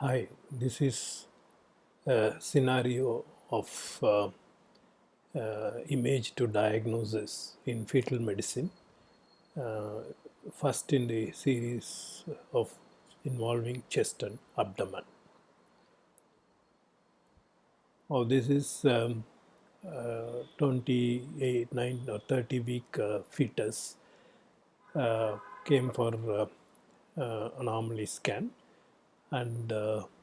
Hi, this is a scenario of image to diagnosis in fetal medicine, uh, first in the series of involving chest and abdomen. Oh, this is 28, 9 or 30 week fetus came for anomaly scan, and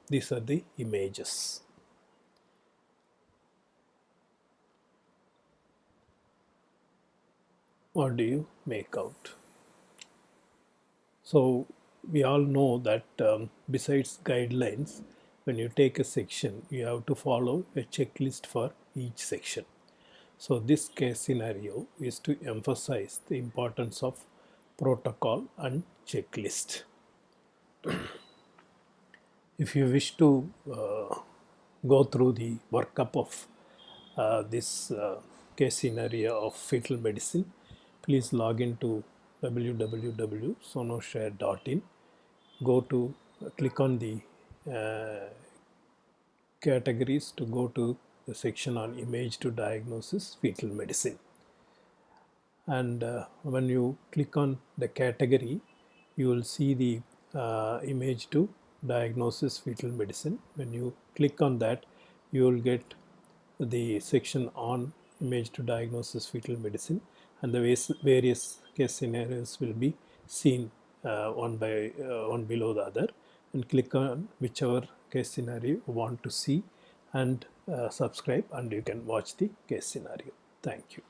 these are the images. What do you make out? So we all know that besides guidelines, when you take a section, you have to follow a checklist for each section. So this case scenario is to emphasize the importance of protocol and checklist. If you wish to go through the workup of this case scenario of fetal medicine, please log into www.sonoshare.in. Go to click on the uh, categories to go to the section on image to diagnosis fetal medicine. And when you click on the category, you will see the image to diagnosis fetal medicine. When you click on that, you will get the section on image to diagnosis fetal medicine, and the various case scenarios will be seen one below the other, and click on whichever case scenario you want to see and subscribe, and you can watch the case scenario. Thank you.